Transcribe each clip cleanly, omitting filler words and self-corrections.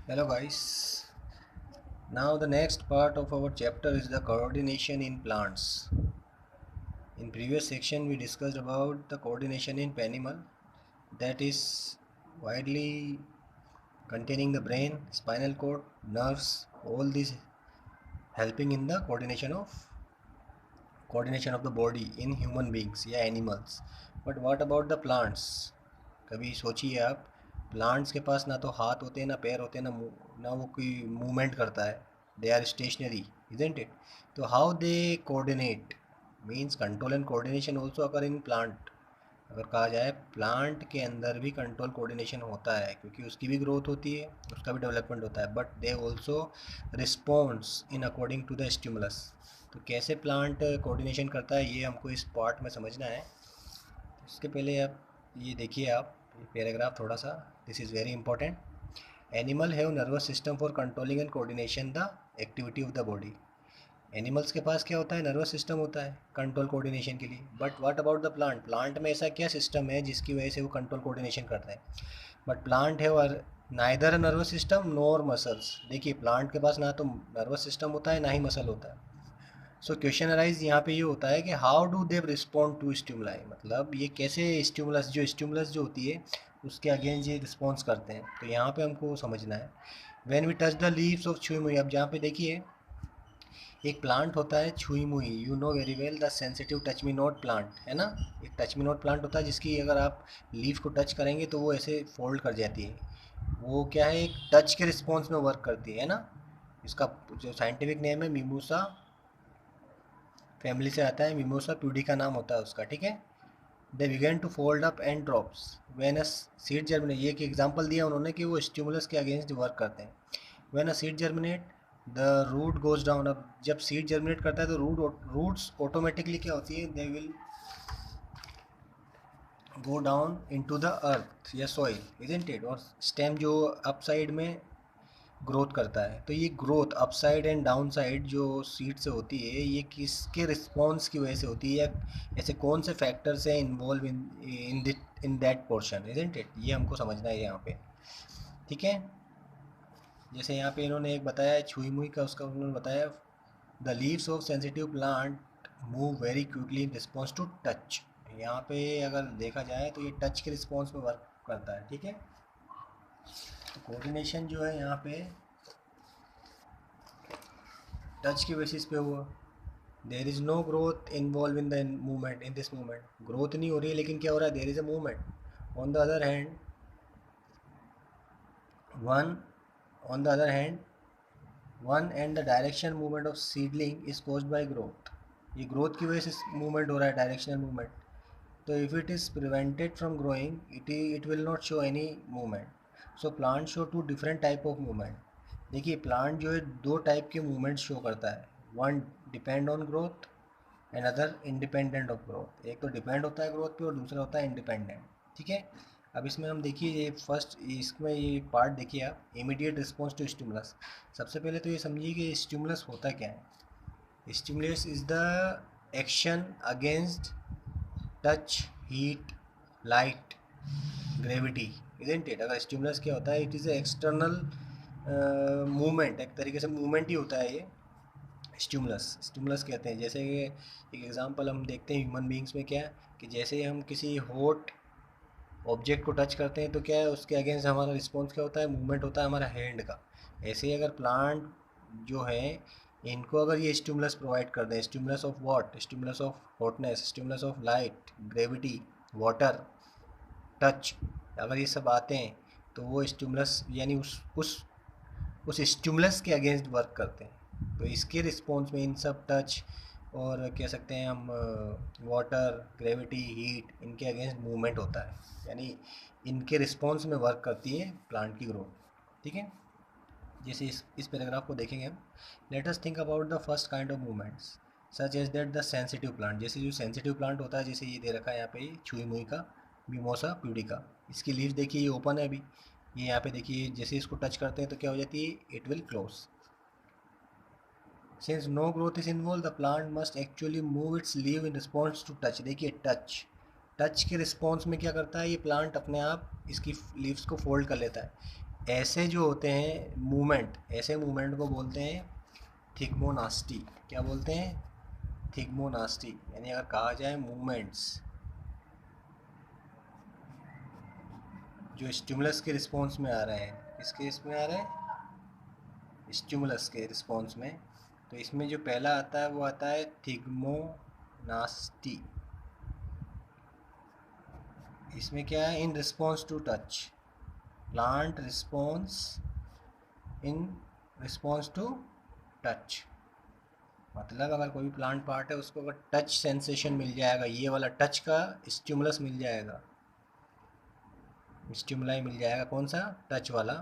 Hello guys. Now the next part of our chapter is the coordination in plants. In previous section we discussed about the coordination in animal, that is widely containing the brain, spinal cord, nerves, all these helping in the coordination of the body in human beings या animals. But what about the plants? कभी सोचिए आप, plants के पास ना तो हाथ होते हैं, ना पैर होते हैं, ना वो कोई मूवमेंट करता है. They are stationary, isn't it? तो how they coordinate? Means control and coordination also occur in plant. अगर कहा जाए प्लांट के अंदर भी कंट्रोल कोऑर्डिनेशन होता है, क्योंकि उसकी भी ग्रोथ होती है, उसका भी डेवलपमेंट होता है, but they also response in according to the stimulus. तो कैसे प्लांट कोऑर्डिनेशन करता है ये हमको इस पार्ट में समझना है. इसके पहले आप ये देखिए, आप पैराग्राफ थोड़ा सा, this is very important. Animal have nervous system for controlling and coordination the activity of the body. Animals के पास क्या होता है? नर्वस सिस्टम होता है कंट्रोल कोऑर्डिनेशन के लिए. But what about the plant? Plant में ऐसा क्या सिस्टम है जिसकी वजह से वो कंट्रोल कोऑर्डिनेशन करते हैं? बट प्लांट है और neither nervous system nor muscles. देखिए, प्लांट के पास ना तो नर्वस सिस्टम होता है, ना ही मसल होता है. सो क्वेश्चन अराइज यहाँ पे ये होता है कि how do they respond to stimuli, मतलब ये कैसे स्टिमुलस जो होती है उसके अगेंस्ट ये रिस्पॉन्स करते हैं. तो यहाँ पे हमको समझना है. When we touch the leaves of छुई मुई, अब जहाँ पे देखिए एक प्लांट होता है छुई मुई, you know very well the sensitive touch me not plant, है ना. एक टच मी नॉट प्लांट होता है जिसकी अगर आप लीफ को टच करेंगे तो वो ऐसे फोल्ड कर जाती है. वो क्या है, एक टच के रिस्पॉन्स में वर्क करती है ना. इसका जो साइंटिफिक नेम है मिमोसा फैमिली से आता है, मिमोसा प्यूडिका नाम होता है उसका, ठीक है. They begin to fold up and drops when a seed germinate. ये एक एग्जांपल दिया उन्होंने कि वो स्टिमुलस के अगेंस्ट वर्क करते हैं. When a seed germinate the root goes down. अब जब सीड जर्मिनेट करता है तो रूट्स ऑटोमेटिकली क्या होती है, they will go down into the earth या सॉइल, इजंट इट. और स्टेम जो अप साइड में ग्रोथ करता है. तो ये growth up side and down side जो सीड से होती है, ये किसके रिस्पॉन्स की वजह से होती है, या ऐसे कौन से फैक्टर्स हैं involve in that portion, isn't it? ये हमको समझना है यहाँ पे, ठीक है. जैसे यहाँ पे इन्होंने एक बताया छुई मुई का, उसका उन्होंने बताया the leaves of sensitive plant move very quickly in response to touch. यहाँ पे अगर देखा जाए तो ये टच के रिस्पॉन्स में वर्क करता है, ठीक है. तो कोऑर्डिनेशन जो है यहाँ पे टच की बेसिस पे हुआ. There is no growth involve in the movement, in this movement growth नहीं हो रही है, लेकिन क्या हो रहा है, there is a movement. On the other hand one on the other hand one and the direction movement of seedling is caused by growth. ये ग्रोथ की वजह से मूवमेंट हो रहा है, डायरेक्शनल मूवमेंट. तो if it is prevented from growing it will not show any movement. So plant show two different type of movement. देखिए, plant जो है दो टाइप के मूवमेंट शो करता है. One depend on growth and other independent of growth. एक तो depend होता है ग्रोथ पे और दूसरा होता है इंडिपेंडेंट, ठीक है. अब इसमें हम देखिए, ये फर्स्ट इसमें ये पार्ट देखिए आप, इमीडिएट रिस्पॉन्स टू स्टिमुलस. सबसे पहले तो ये समझिए कि स्टिमुलस होता क्या है. Stimulus is the action against touch, heat, light, gravity, isn't it? अगर स्टिमुलस क्या होता है, इट इज़ एक्सटर्नल मूवमेंट, एक तरीके से मूवमेंट ही होता है ये. स्टिमुलस स्टिमुलस कहते हैं. जैसे कि एक एग्जांपल हम देखते हैं ह्यूमन बींग्स में, क्या कि जैसे हम किसी हॉट ऑब्जेक्ट को टच करते हैं तो क्या है, उसके अगेंस्ट हमारा रिस्पॉन्स क्या होता है, मूवमेंट होता है हमारा हैंड का. ऐसे ही अगर प्लांट जो है, इनको अगर ये स्टिमुलस प्रोवाइड कर दें, stimulus of what, stimulus of hotness, stimulus of light, gravity, water, touch, अगर ये सब आते हैं तो वो स्टिमुलस यानी उस स्टिमुलस के अगेंस्ट वर्क करते हैं. तो इसके रिस्पॉन्स में इन सब टच और कह सकते हैं हम वाटर, ग्रेविटी, हीट, इनके अगेंस्ट मूवमेंट होता है, यानी इनके रिस्पॉन्स में वर्क करती है प्लांट की ग्रोथ, ठीक है. जैसे इस पैराग्राफ को देखेंगे हम. Let us think about the first kind of movements such as that the sensitive plant. जैसे जो सेंसिटिव प्लांट होता है, जैसे ये दे रखा है यहाँ पे छुई मुई का, मिमोसा प्यूडिका. इसकी लीव्स देखिए, ये ओपन है अभी. ये यहाँ पे देखिए, जैसे इसको टच करते हैं तो क्या हो जाती है, it will close. Since no growth is involve the plant must actually move its leave in response to touch. देखिए टच, टच के रिस्पॉन्स में क्या करता है ये प्लांट, अपने आप इसकी लीव्स को फोल्ड कर लेता है. ऐसे जो होते हैं मूवमेंट, ऐसे मूवमेंट को बोलते हैं थिग्मोनास्टी। क्या बोलते हैं? थिग्मोनास्टी। यानी अगर कहा जाए मूवमेंट्स जो स्टिमुलस के रिस्पॉन्स में आ रहे हैं, किसके इसमें आ रहे हैं? स्टिमुलस के रिस्पॉन्स में। तो इसमें जो पहला आता है वो आता है थिग्मोनास्टी। इसमें क्या है? In response to touch, plant response in response to touch. मतलब अगर कोई भी प्लांट पार्ट है उसको अगर टच सेंसेशन मिल जाएगा, ये वाला टच का स्टिमुलस मिल जाएगा, स्टिमुलाई मिल जाएगा, कौन सा? टच वाला।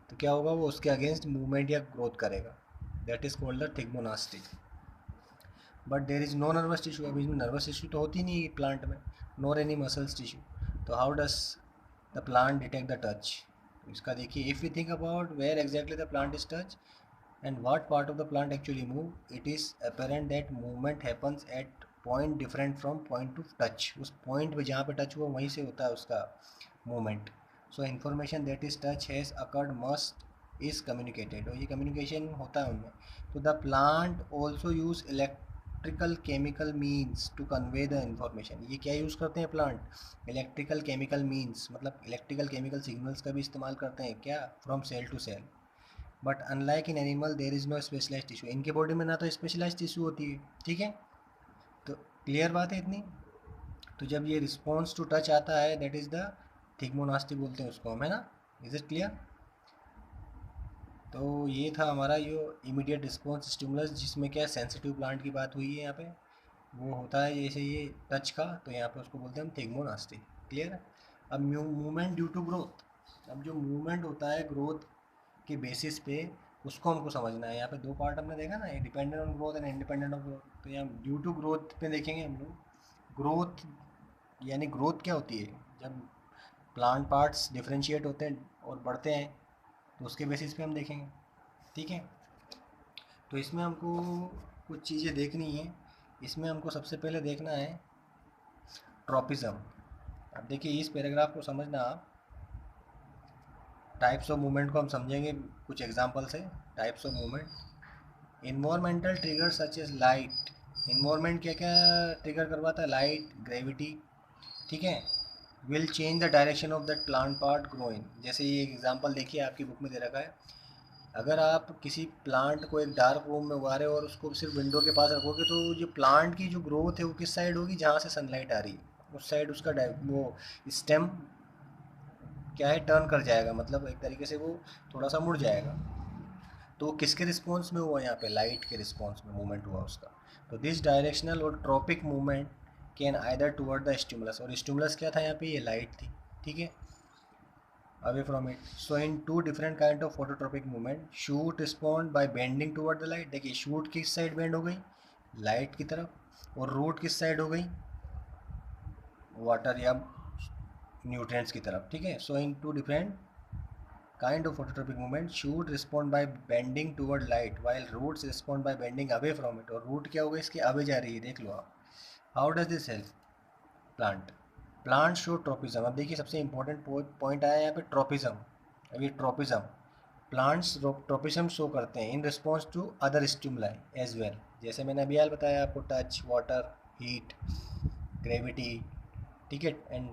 तो क्या होगा? वो उसके अगेंस्ट मूवमेंट या ग्रोथ करेगा। That is called the thigmonasty. But there is no nervous tissue. अभी इसमें नर्वस टिश्यू तो होती नहीं प्लांट में, नॉर एनी मसल्स टिश्यू। तो how does the plant detect the touch? इसका देखिए, if you think about where exactly the plant is touch and what part of the plant actually move, it is apparent that movement happens at point different from point to touch। उस point पे जहाँ पे touch हुआ वहीं से होता है उसका movement। so information that is touch has occurred must is communicated, और ये communication होता है उनमें। तो the plant also use electrical chemical means to convey the information। ये क्या यूज़ करते हैं प्लांट? इलेक्ट्रिकल केमिकल मीन्स, मतलब इलेक्ट्रिकल केमिकल सिग्नल्स का भी इस्तेमाल करते हैं। क्या? From cell to cell. But unlike in animal there is no specialize tissue. इनके बॉडी में ना तो स्पेशलाइज टिश्यू होती है, ठीक है। तो क्लियर बात है इतनी। तो जब ये रिस्पॉन्स टू टच आता है, दैट इज़ द थिग्मोनास्टी बोलते हैं उसको हम, है ना। Is it clear? तो ये था हमारा ये इमीडिएट रिस्पॉन्स स्टिमुलस, जिसमें क्या सेंसिटिव प्लांट की बात हुई है यहाँ पे। वो होता है जैसे ये टच का, तो यहाँ पे उसको बोलते हैं हम थिग्मोनास्टी। क्लियर है? अब मूवमेंट ड्यू टू ग्रोथ। अब जो मूवमेंट होता है ग्रोथ के बेसिस पे, उसको हमको समझना है। यहाँ पे दो पार्ट हमने देखा ना, dependent on growth and independent on growth. तो यहाँ ड्यू टू ग्रोथ पे देखेंगे हम लोग। ग्रोथ यानी ग्रोथ क्या होती है? जब प्लांट पार्ट्स डिफ्रेंशिएट होते हैं और बढ़ते हैं, तो उसके बेसिस पे हम देखेंगे, ठीक है। तो इसमें हमको कुछ चीज़ें देखनी है। इसमें हमको सबसे पहले देखना है ट्रॉपिज्म। अब देखिए इस पैराग्राफ को समझना आप। टाइप्स ऑफ मूवमेंट को हम समझेंगे कुछ एग्जांपल से। Types of movement. Environmental trigger such as light. Environment क्या क्या ट्रिगर करवाता है? लाइट, ग्रेविटी, ठीक है। Will change the direction of that plant part growing. जैसे ये एग्जांपल देखिए आपकी बुक में दे रखा है। अगर आप किसी प्लांट को एक डार्क रूम में उगा रहे हो और उसको सिर्फ विंडो के पास रखोगे, तो जो प्लांट की जो ग्रोथ है वो किस साइड होगी? जहाँ से सनलाइट आ रही है उस साइड उसका वो स्टेम क्या है? टर्न कर जाएगा, मतलब एक तरीके से वो थोड़ा सा मुड़ जाएगा। तो किसके रिस्पॉन्स में हुआ? यहाँ पे लाइट के रिस्पॉन्स में मूवमेंट हुआ उसका। तो this directional or tropic movement can either toward the stimulus, और स्टिमुलस क्या था यहाँ पे? ये लाइट थी, ठीक है, away from it. So in two different kind of phototropic movement, shoot respond by bending toward the light. देखिए शूट किस साइड बेंड हो गई? लाइट की तरफ। और रूट किस साइड हो गई? वाटर या न्यूट्रिएंट्स की तरफ, ठीक है। So in two different kind of phototropic movement, shoot respond by bending toward light while roots respond by bending away from it। और root क्या होगा? इसके अवे जा रही है, देख लो आप। how does this help plant? plant show tropism। अब देखिए सबसे इंपॉर्टेंट पॉइंट आया यहाँ पे, ट्रोपिज्म। अब ये ट्रोपिज्म, प्लांट्स ट्रोपिज्म शो करते हैं in response to other stimuli as well. जैसे मैंने अभी यार बताया आपको, टच, वाटर, हीट, ग्रेविटी, ठीक है, एंड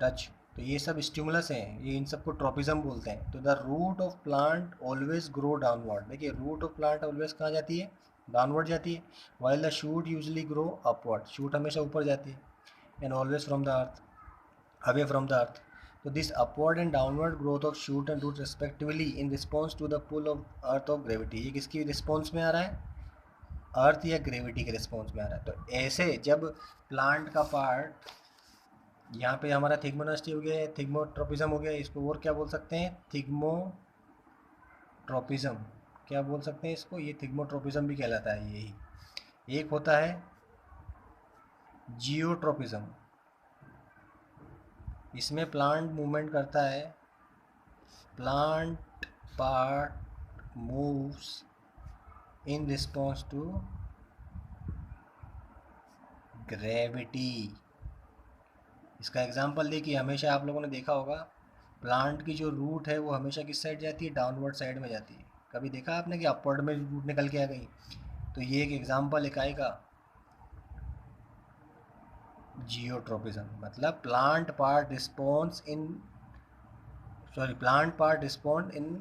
टच। तो ये सब स्टिमुलस हैं, ये इन सबको ट्रोपिज्म बोलते हैं। तो the root of plant always grow downward. देखिए रूट ऑफ प्लांट ऑलवेज कहाँ जाती है? डाउनवर्ड जाती है। While the shoot usually grow upward. Shoot हमेशा ऊपर जाती है। And always from the earth, away from the earth. तो this upward and downward growth of shoot and root respectively in response to the pull of earth of gravity. ये किसकी response में आ रहा है? अर्थ या ग्रेविटी के रिस्पॉन्स में आ रहा है। तो ऐसे जब प्लांट का पार्ट, यहाँ पे हमारा थिग्मोनास्टी हो गया, थिग्मोट्रोपिज्म हो गया, इसको और क्या बोल सकते हैं? थिग्मोट्रोपिज्म। क्या बोल सकते हैं इसको? ये थिग्मोट्रोपिज्म भी कहलाता है। यही एक होता है जियोट्रोपिज्म। इसमें प्लांट मूवमेंट करता है, plant part moves in response to gravity. इसका एग्जांपल देखिए, हमेशा आप लोगों ने देखा होगा प्लांट की जो रूट है वो हमेशा किस साइड जाती है, डाउनवर्ड साइड में जाती है। कभी देखा आपने कि अपवर्ड में रूट निकल के आ गई? तो ये एक एग्जांपल इकाई का जियोट्रोपिज्म, मतलब plant part response in sorry plant part respond in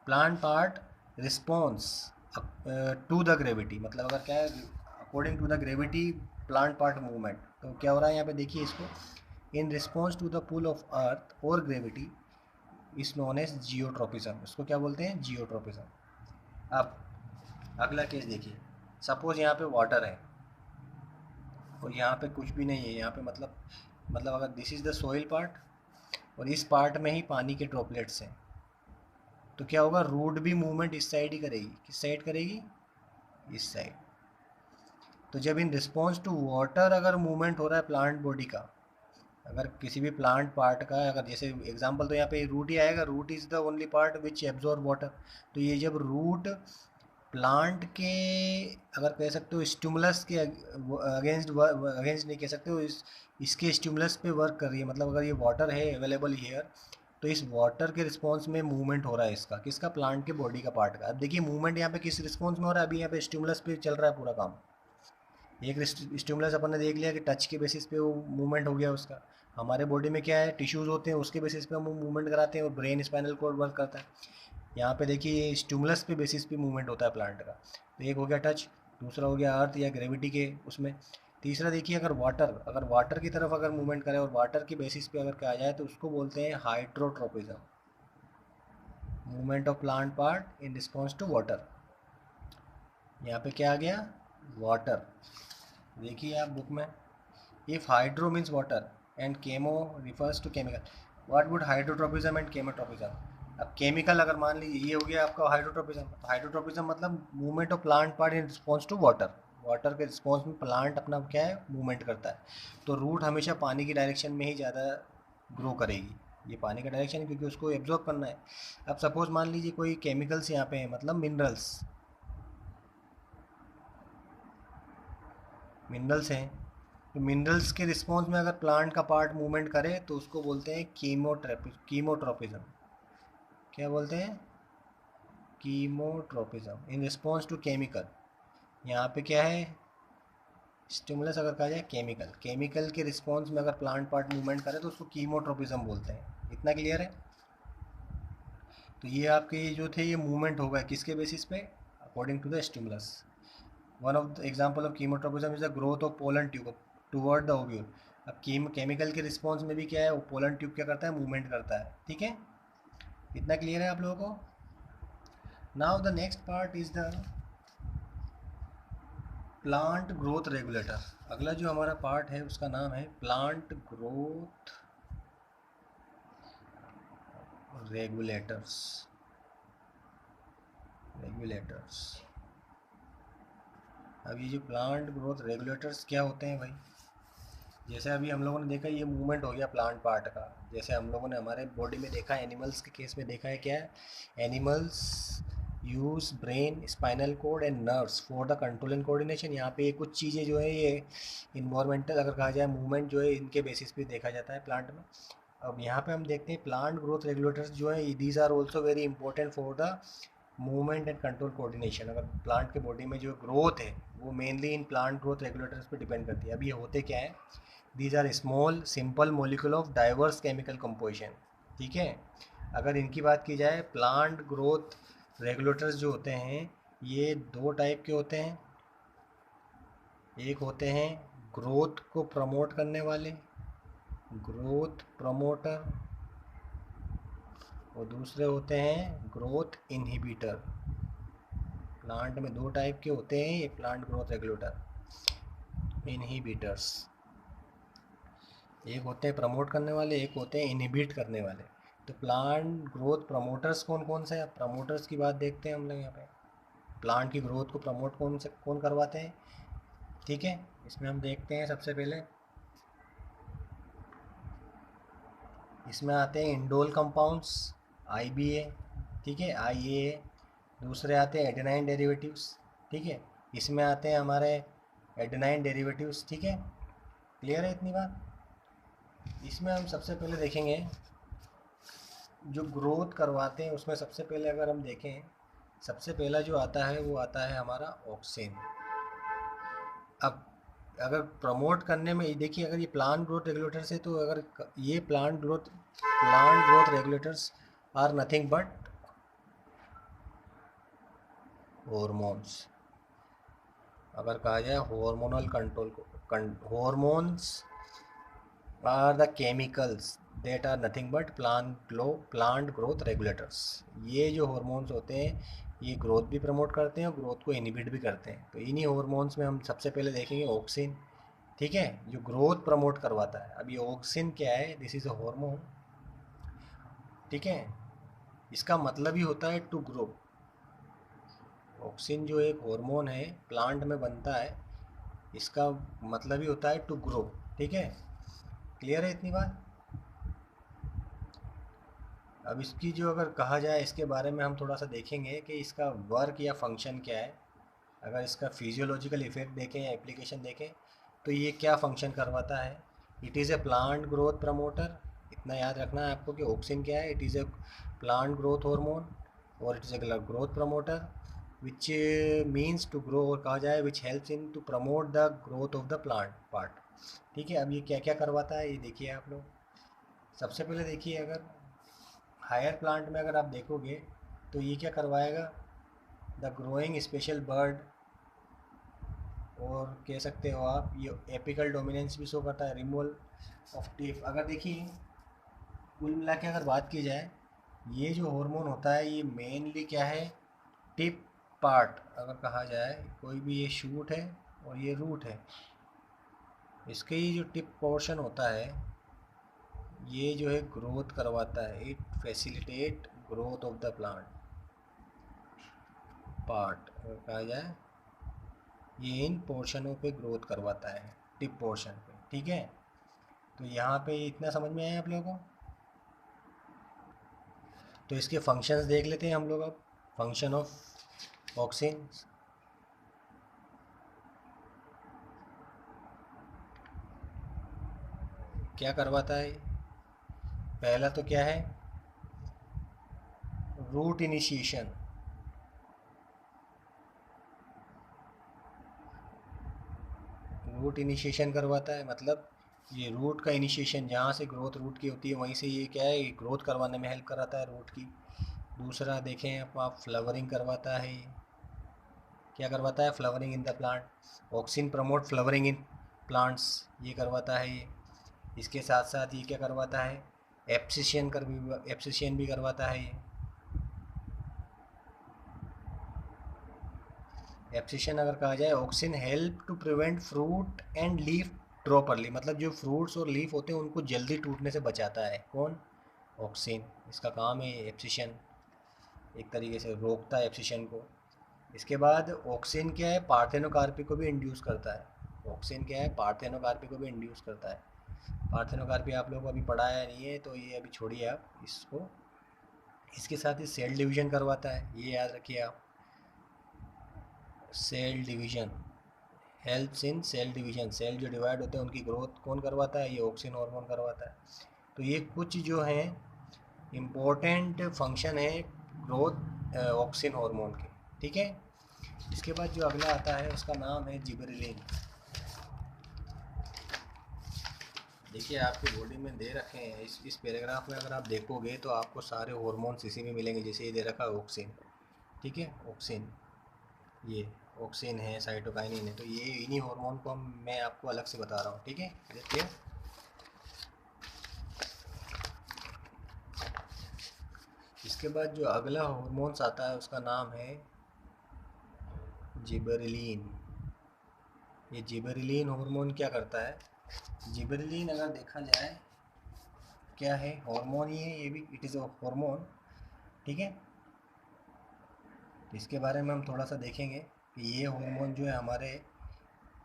plant part response to the gravity, मतलब अगर क्या है, according to the gravity plant part movement. तो क्या हो रहा है यहाँ पे देखिए इसको, in response to the pull of earth और gravity is known as geotropism. इसको क्या बोलते हैं, जियोट्रोपिज्म। अब अगला केस देखिए, सपोज यहाँ पे वाटर है और यहाँ पे कुछ भी नहीं है, यहाँ पे मतलब अगर this is the soil part और इस पार्ट में ही पानी के ड्रॉपलेट्स हैं, तो क्या होगा, रूट भी मूवमेंट इस साइड ही करेगी। किस साइड करेगी, इस साइड। तो जब इन रिस्पॉन्स टू वाटर अगर मूवमेंट हो रहा है प्लांट बॉडी का, अगर किसी भी प्लांट पार्ट का, अगर जैसे एग्जांपल तो यहाँ पे रूट ही आएगा, root is the only part which absorb water. तो ये जब रूट प्लांट के, अगर कह सकते हो स्टिमुलस के अगेंस्ट नहीं कह सकते हो, इसके स्टिमुलस पे वर्क कर रही है। मतलब अगर ये वाटर है अवेलेबल हियर, तो इस वाटर के रिस्पॉन्स में मूवमेंट हो रहा है इसका, किसका, प्लांट के बॉडी का पार्ट का। अब देखिए मूवमेंट यहाँ पे किस रिस्पॉन्स में हो रहा है, अभी यहाँ पे स्टिमुलस पे चल रहा है पूरा काम। एक स्टिमुलस अपन ने देख लिया कि टच के बेसिस पे वो मूवमेंट हो गया उसका। हमारे बॉडी में क्या है, टिश्यूज़ होते हैं, उसके बेसिस पे हम मूवमेंट कराते हैं और ब्रेन स्पाइनल कोड वर्क करता है। यहाँ पे देखिए स्टिमुलस पे बेसिस पे मूवमेंट होता है प्लांट का। तो एक हो गया टच, दूसरा हो गया अर्थ या ग्रेविटी के उसमें, तीसरा देखिए अगर वाटर की तरफ अगर मूवमेंट करें और वाटर की बेसिस पे अगर कहा जाए तो उसको बोलते हैं hydrotropism, movement of plant part in response to water. यहाँ पे क्या आ गया, वाटर। देखिए आप बुक में, if hydro means water and chemo refers to chemical, what would hydrotropism and chemotropism. अब केमिकल अगर मान लीजिए ये हो गया आपका हाइड्रोट्रोपिज्म, तो हाइड्रोट्रोपिज्म मतलब movement of plant part in response to water, water के रिस्पॉन्स में प्लांट अपना क्या है, मूवमेंट करता है। तो रूट हमेशा पानी की डायरेक्शन में ही ज़्यादा ग्रो करेगी, ये पानी का डायरेक्शन है क्योंकि उसको एब्जॉर्ब करना है। अब सपोज मान लीजिए कोई केमिकल्स यहाँ पे हैं, मतलब मिनरल्स हैं, तो मिनरल्स के रिस्पॉन्स में अगर प्लांट का पार्ट मूवमेंट करे तो उसको बोलते हैं कीमोट्रोपिज्म। क्या बोलते हैं, chemotropism in response to chemical. यहाँ पे क्या है, स्टिमुलस अगर कहा जाए केमिकल, केमिकल के रिस्पॉन्स में अगर प्लांट पार्ट मूवमेंट करे तो उसको कीमोट्रोपिज्म बोलते हैं। इतना क्लियर है? तो ये आपके जो थे ये मूवमेंट हो गए किसके बेसिस पे, according to the stimulus. One of the example of chemotropism is the growth of pollen tube toward the ovule. अब केमिकल के रिस्पॉन्स में भी क्या है, वो पोलन ट्यूब क्या करता है, मूवमेंट करता है। ठीक है, इतना क्लियर है आप लोगों को? Now the next part is the plant growth regulator. अगला जो हमारा पार्ट है उसका नाम है प्लांट ग्रोथ रेगुलेटर्स। अब ये जो प्लांट ग्रोथ रेगुलेटर्स क्या होते हैं भाई, जैसे अभी हम लोगों ने देखा ये मूवमेंट हो गया प्लांट पार्ट का, जैसे हम लोगों ने हमारे बॉडी में देखा, एनिमल्स के केस में देखा है, क्या है, animals use brain, spinal cord and nerves for the control and coordination. यहाँ पे कुछ चीज़ें जो है ये इन्वायरमेंटल अगर कहा जाए मूवमेंट जो है इनके बेसिस पे देखा जाता है प्लांट में। अब यहाँ पे हम देखते हैं प्लांट ग्रोथ रेगुलेटर्स जो है these are also very important for the movement and control coordination. अगर प्लांट के बॉडी में जो ग्रोथ है वो mainly in plant growth regulators पे डिपेंड करती है। अब ये होते क्या है, these are small simple molecule of diverse chemical composition. ठीक है, अगर इनकी बात की जाए प्लांट ग्रोथ रेगुलेटर्स जो होते हैं ये दो टाइप के होते हैं। एक होते हैं ग्रोथ को प्रमोट करने वाले, ग्रोथ प्रमोटर, और दूसरे होते हैं ग्रोथ इनहिबिटर। प्लांट में दो टाइप के होते हैं ये प्लांट ग्रोथ रेगुलेटर, इनहिबिटर्स। एक होते हैं प्रमोट करने वाले, एक होते हैं इनहिबिट करने वाले। तो प्लांट ग्रोथ प्रमोटर्स कौन कौन से हैं, प्रमोटर्स की बात देखते हैं हम लोग यहाँ पे। प्लांट की ग्रोथ को प्रमोट कौन करवाते हैं, ठीक है, इसमें हम देखते हैं सबसे पहले इसमें आते हैं इंडोल कंपाउंड्स, IBA, ठीक है, IAA। दूसरे आते हैं एडेनाइन डेरिवेटिव्स, ठीक है, इसमें आते हैं हमारे एडेनाइन डेरिवेटिव्स। ठीक है, क्लियर है इतनी बात? इसमें हम सबसे पहले देखेंगे जो ग्रोथ करवाते हैं उसमें सबसे पहले अगर हम देखें, सबसे पहला जो आता है वो आता है हमारा ऑक्सिन। अब अगर प्रमोट करने में देखिए, अगर ये प्लांट ग्रोथ रेगुलेटर्स है तो अगर ये plant growth regulators are nothing but hormones. अगर कहा जाए हार्मोनल कंट्रोल को, hormones are the chemicals that are nothing but plant growth regulators. ये जो हॉर्मोन्स होते हैं ये ग्रोथ भी प्रमोट करते हैं और ग्रोथ को इनहिबिट भी करते हैं। तो इन्हीं हॉर्मोन्स में हम सबसे पहले देखेंगे ऑक्सिन, ठीक है, जो ग्रोथ प्रमोट करवाता है। अब ये ऑक्सिन क्या है, दिस इज़ अ हार्मोन, ठीक है, इसका मतलब ही होता है टू ग्रो। ऑक्सिन जो एक हार्मोन है प्लांट में बनता है, इसका मतलब ही होता है टू ग्रो, ठीक है। क्लियर है इतनी बात। अब इसकी जो अगर कहा जाए इसके बारे में हम थोड़ा सा देखेंगे कि इसका वर्क या फंक्शन क्या है। अगर इसका फिजियोलॉजिकल इफेक्ट देखें या एप्लीकेशन देखें तो ये क्या फंक्शन करवाता है। It is a plant growth promoter, इतना याद रखना है आपको कि ऑक्सिन क्या है, it is a plant growth hormone और it is a growth promoter which means to grow, और कहा जाए which helps in to promote the growth of the plant part, ठीक है। अब ये क्या क्या करवाता है ये देखिए आप लोग। सबसे पहले देखिए, अगर हायर प्लांट में अगर आप देखोगे तो ये क्या करवाएगा, द ग्रोइंग स्पेशल बर्ड, और कह सकते हो आप ये एपिकल डोमिनेंस भी शो करता है, रिमूवल ऑफ टिप। अगर देखिए कुल मिला के अगर बात की जाए, ये जो हार्मोन होता है ये मेनली क्या है, टिप पार्ट। अगर कहा जाए कोई भी ये शूट है और ये रूट है, इसके ही जो टिप पोर्शन होता है ये जो है ग्रोथ करवाता है, it facilitate growth of the plant part. अगर कहा जाए ये इन पोर्शनों पे ग्रोथ करवाता है, टिप पोर्शन पे, ठीक है। तो यहाँ पे इतना समझ में आया आप लोगों को। तो इसके फंक्शंस देख लेते हैं हम लोग अब। फंक्शन ऑफ ऑक्सिन, क्या करवाता है, पहला तो क्या है, रूट इनिशिएशन। रूट इनिशिएशन करवाता है, मतलब ये रूट का इनिशिएशन, जहाँ से ग्रोथ रूट की होती है वहीं से ये क्या है, ये ग्रोथ करवाने में हेल्प कराता है रूट की। दूसरा देखें आप फ्लावरिंग करवाता है, क्या करवाता है, flowering in the plant. Auxin promote flowering in plants, ये करवाता है ये। इसके साथ साथ ये क्या करवाता है, एप्सिशियन भी करवाता है ये। एप्सिशन अगर कहा जाए, auxin help to prevent fruit and leaf properly, मतलब जो फ्रूट्स और लीफ होते हैं उनको जल्दी टूटने से बचाता है कौन, ऑक्सिन। इसका काम है एप्सिशन, एक तरीके से रोकता है एप्सिशन को। इसके बाद ऑक्सिन क्या है, पार्थेनोकार्पी को भी इंड्यूस करता है। ऑक्सिन क्या है, पार्थेनोकार्पी को भी इंड्यूस करता है। पार्थेनोकार्पी आप लोगों को अभी पढ़ाया नहीं है तो ये अभी छोड़िए आप इसको। इसके साथ ही सेल डिवीजन करवाता है, ये याद रखिए आप। Cell division, helps in cell division, cell जो डिवाइड होते हैं उनकी ग्रोथ कौन करवाता है, ये ऑक्सिन हार्मोन करवाता है। तो ये कुछ जो हैं इम्पोर्टेंट फंक्शन है ग्रोथ ऑक्सिन हार्मोन के, ठीक है। इसके बाद जो अगला आता है उसका नाम है जिबरेलिन। देखिए आपकी बॉडी में दे रखे हैं, इस पैराग्राफ में अगर आप देखोगे तो आपको सारे हार्मोन्स इसी में मिलेंगे, जैसे ये दे रखा है ऑक्सिन, ठीक है, ऑक्सिन, ये ऑक्सिन है, साइटोकाइनिन है, तो ये इन्हीं हार्मोन को मैं आपको अलग से बता रहा हूँ, ठीक है, देखिए। इसके बाद जो अगला हार्मोन्स आता है उसका नाम है जिबरेलिन। ये जिबरेलिन हार्मोन क्या करता है, जिबरेलिन अगर देखा जाए क्या है, हार्मोन ही है ये भी, इट इज़ अ हार्मोन, ठीक है। तो इसके बारे में हम थोड़ा सा देखेंगे कि ये हार्मोन जो है हमारे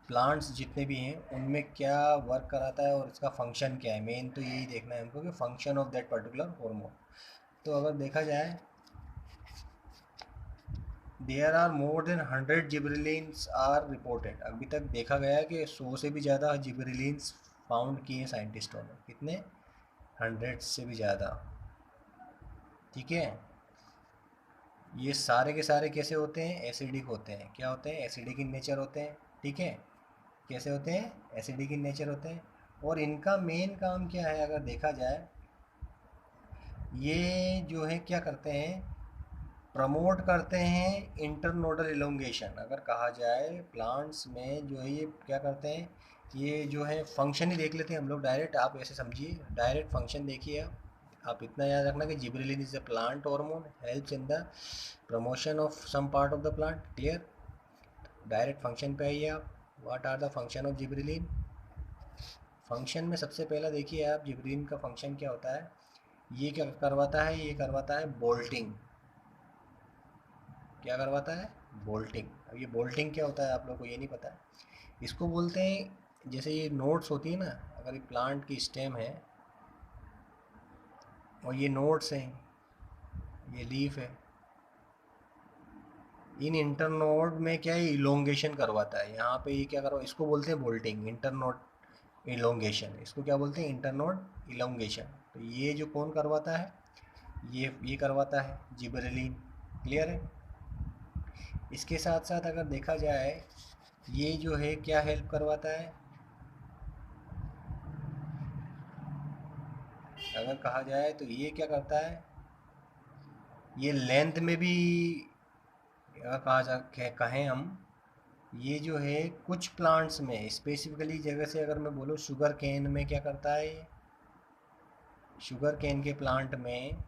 प्लांट्स जितने भी हैं उनमें क्या वर्क कराता है और इसका फंक्शन क्या है। मेन तो यही देखना है हमको कि function of that particular hormone. तो अगर देखा जाए there are more than 100 gibberellins are reported, अभी तक देखा गया है कि 100 से भी ज़्यादा जिबरेलिन्स फाउंड किए साइंटिस्टों ने, कितने, 100 से भी ज़्यादा। ठीक है। ये सारे के सारे कैसे होते हैं, एसिडिक होते हैं। क्या होते हैं, एसिडिक इन नेचर होते हैं। ठीक है, कैसे होते हैं, एसिडिक इन नेचर होते हैं। और इनका मेन काम क्या है अगर देखा जाए, ये जो है क्या करते हैं, प्रमोट करते हैं इंटरनोडल इलोंगेशन। अगर कहा जाए प्लांट्स में जो है ये क्या करते हैं, ये जो है फंक्शन ही देख लेते हैं हम लोग डायरेक्ट। आप ऐसे समझिए, डायरेक्ट फंक्शन देखिए आप इतना याद रखना कि gibberellin is a plant hormone, helps in the promotion of some part of the plant. Clear. Direct function पे आइए आप, what are the function of gibberellin. Function में सबसे पहला देखिए आप, जिबरेलिन का फंक्शन क्या होता है, ये क्या करवाता है, ये करवाता है बोल्टिंग। क्या करवाता है, बोल्टिंग। अब ये बोल्टिंग क्या होता है आप लोग को ये नहीं पता है। इसको बोलते हैं, जैसे ये नोट्स होती है ना, अगर ये प्लांट की स्टेम है और ये नोट्स हैं, ये लीफ है, इन इंटरनोड में क्या है, इलोंगेशन करवाता है। यहाँ पे ये क्या करवा, इसको बोलते हैं बोल्टिंग, इंटरनोड इलोंगेशन। इसको क्या बोलते हैं, इंटरनोड इलोंगेशन। तो ये जो कौन करवाता है, ये करवाता है जिबरेलिन। क्लियर है। इसके साथ साथ अगर देखा जाए, ये जो है क्या हेल्प करवाता है, अगर कहा जाए तो ये क्या करता है, ये लेंथ में भी अगर कहें हम, ये जो है कुछ प्लांट्स में स्पेसिफिकली, जगह से अगर मैं बोलूँ शुगर केन में क्या करता है ये, शुगर केन के प्लांट में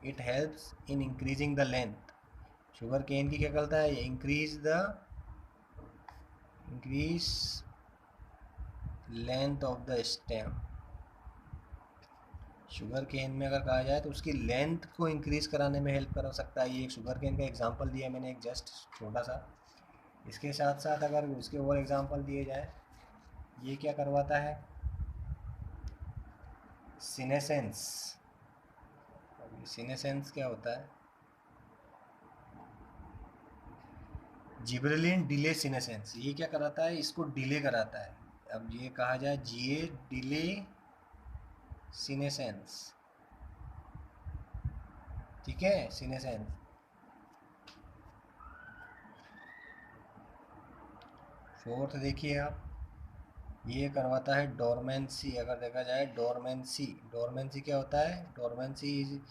it helps in increasing the length. Sugar cane की क्या करता है, ये increase length of the stem. Sugar cane में अगर कहा जाए तो उसकी लेंथ को इंक्रीज कराने में हेल्प कर सकता है। ये एक शुगर केन का एग्जांपल दिया मैंने, एक जस्ट छोटा सा। इसके साथ साथ अगर उसके और एग्जांपल दिए जाए, ये क्या करवाता है, सीनेसेंस। सीनेसेंस क्या होता है, जिबरेलिन डिले सीनेसेंस। ये क्या कराता है, इसको डिले कराता है। अब ये कहा जाए जीए डिले सीनेसेंस। ठीक है, सीनेसेंस। फोर्थ देखिए आप, ये करवाता है डोरमेंसी। अगर देखा जाए डोरमेंसी, डोरमेंसी क्या होता है, डोरमेंसी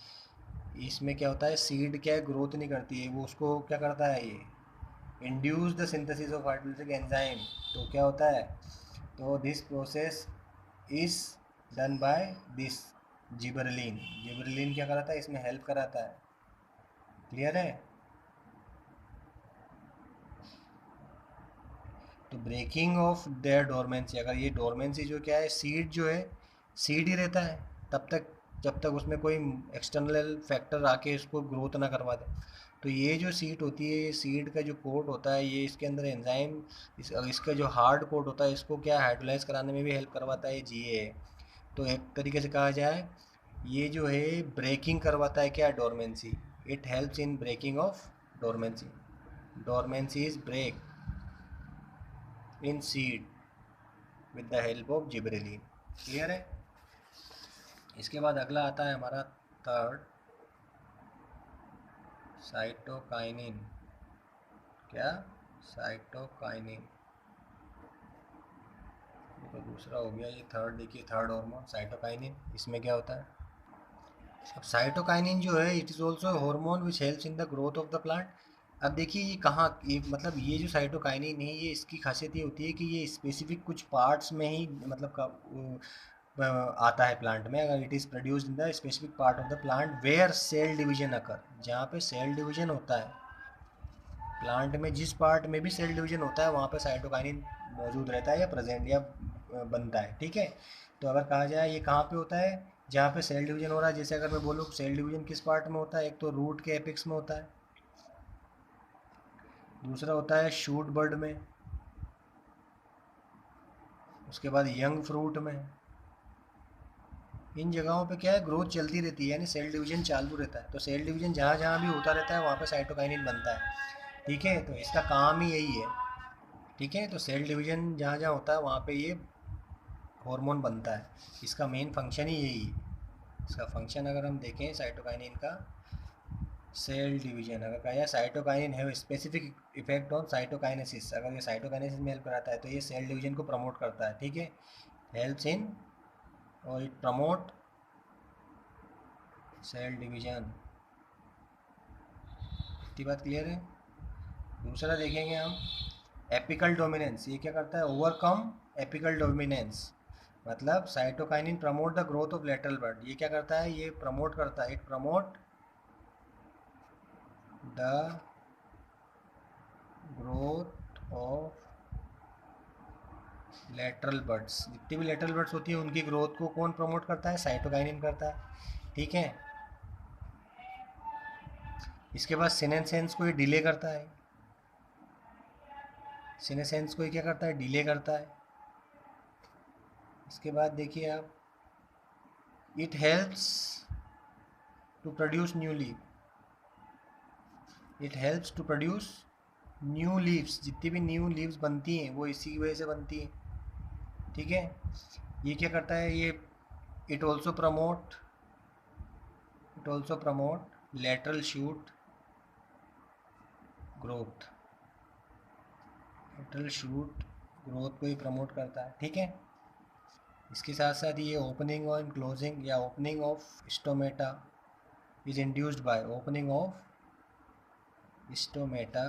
इसमें क्या होता है, सीड क्या है, ग्रोथ नहीं करती है वो, उसको क्या करता है, ये induce the synthesis of hydraulic enzyme. तो क्या होता है, तो this process is done by this gibberellin. Gibberellin क्या कराता है, इसमें हेल्प कराता है। क्लियर है। तो ब्रेकिंग ऑफ देयर डोरमेंसी, अगर ये डोरमेंसी जो क्या है, सीड जो है सीड ही रहता है तब तक जब तक उसमें कोई एक्सटर्नल फैक्टर आके इसको ग्रोथ ना करवा दे। तो ये जो सीड होती है, ये सीड का जो कोट होता है, ये इसके अंदर एंजाइम, इसका जो हार्ड कोट होता है, इसको क्या हाइड्रोलाइज कराने में भी हेल्प करवाता है, जीए। तो एक तरीके से कहा जाए, ये जो है ब्रेकिंग करवाता है क्या, dormancy. It helps in breaking of dormancy. Dormancy is break in seed with the help of gibberellin. Clear है। इसके बाद अगला आता है हमारा थर्ड, साइटोकाइनिन। क्या, साइटोकाइनिन। ये तो दूसरा हो गया, ये थर्ड देखिए, थर्ड हार्मोन साइटोकाइनिन। इसमें क्या होता है, अब साइटोकाइनिन जो है, it is also hormone which helps in the growth of the plant. अब देखिए ये कहाँ, ये मतलब ये जो साइटोकाइनिन है, ये इसकी खासियत ये होती है कि ये स्पेसिफिक कुछ पार्ट्स में ही मतलब आता है प्लांट में। अगर it is produced in the specific part of the plant where cell division occur, जहाँ पे सेल डिवीजन होता है प्लांट में, जिस पार्ट में भी सेल डिवीजन होता है वहाँ पे साइटोकाइनिन मौजूद रहता है या प्रेजेंट या बनता है। ठीक है। तो अगर कहा जाए ये कहाँ पे होता है, जहाँ पे सेल डिवीजन हो रहा है। जैसे अगर मैं बोलूँ सेल डिवीजन किस पार्ट में होता है, एक तो रूट के एपिक्स में होता है, दूसरा होता है शूट बर्ड में, उसके बाद यंग फ्रूट में। इन जगहों पे क्या है, ग्रोथ चलती रहती है, यानी सेल डिवीजन चालू रहता है। तो सेल डिवीजन जहाँ जहाँ भी होता रहता है वहाँ पे साइटोकाइनिन बनता है। ठीक है, तो इसका काम ही यही है। ठीक है, तो सेल डिवीजन जहाँ जहाँ होता है वहाँ पे ये हार्मोन बनता है। इसका मेन फंक्शन ही यही है, इसका फंक्शन अगर हम देखें साइटोकाइनिन का, सेल डिवीजन, अगर कहा जाए cytokinin have specific effect on cytokinesis, अगर ये साइटोकाइनेसिस में हेल्प कराता है तो ये सेल डिवीजन को प्रमोट करता है, ठीक है, हेल्प्स इन और इट प्रमोट सेल डिवीजन। इतनी बात क्लियर है। दूसरा देखेंगे हम एपिकल डोमिनेंस, ये क्या करता है, ओवरकम एपिकल डोमिनेंस, मतलब cytokinin promote the growth of lateral bud, ये क्या करता है, ये प्रमोट करता है, it promote the growth of lateral buds, जितनी भी लेटरल बड्स होती है उनकी ग्रोथ को कौन प्रमोट करता है, साइटोकाइनिन करता है, ठीक है। इसके बाद सीनेसेंस को ये डिले करता है, सीनेसेंस को ये क्या करता है, डिले करता है। इसके बाद देखिए आप, it helps to produce new leaf, it helps to produce new leaves, जितनी भी न्यू लीव्स बनती हैं वो इसी की वजह से बनती हैं, ठीक है। ये क्या करता है, ये it also promote lateral shoot growth, lateral shoot growth को ही प्रमोट करता है, ठीक है। इसके साथ साथ ये ओपनिंग और क्लोजिंग या opening of stomata is induced by, opening of stomata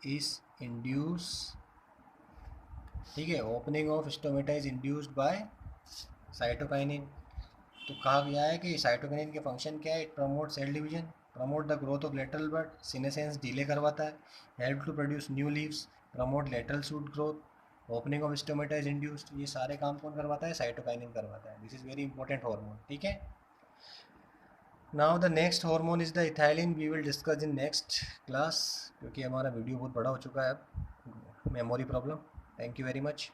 is induce, ठीक है, opening of stomata is induced by cytokinin. तो कहा गया है कि साइटोकाइनिन के फंक्शन क्या है, it promote cell division, promote the growth of lateral bud, senescence delay करवाता है, help to produce new leaves, promote lateral shoot growth, opening of stomata is induced, ये सारे काम कौन करवाता है, साइटोकाइनिन करवाता है। This is very important hormone, ठीक है। Now the next hormone is the ethylene, we will discuss in next class, क्योंकि हमारा वीडियो बहुत बड़ा हो चुका है अब, memory problem. Thank you very much.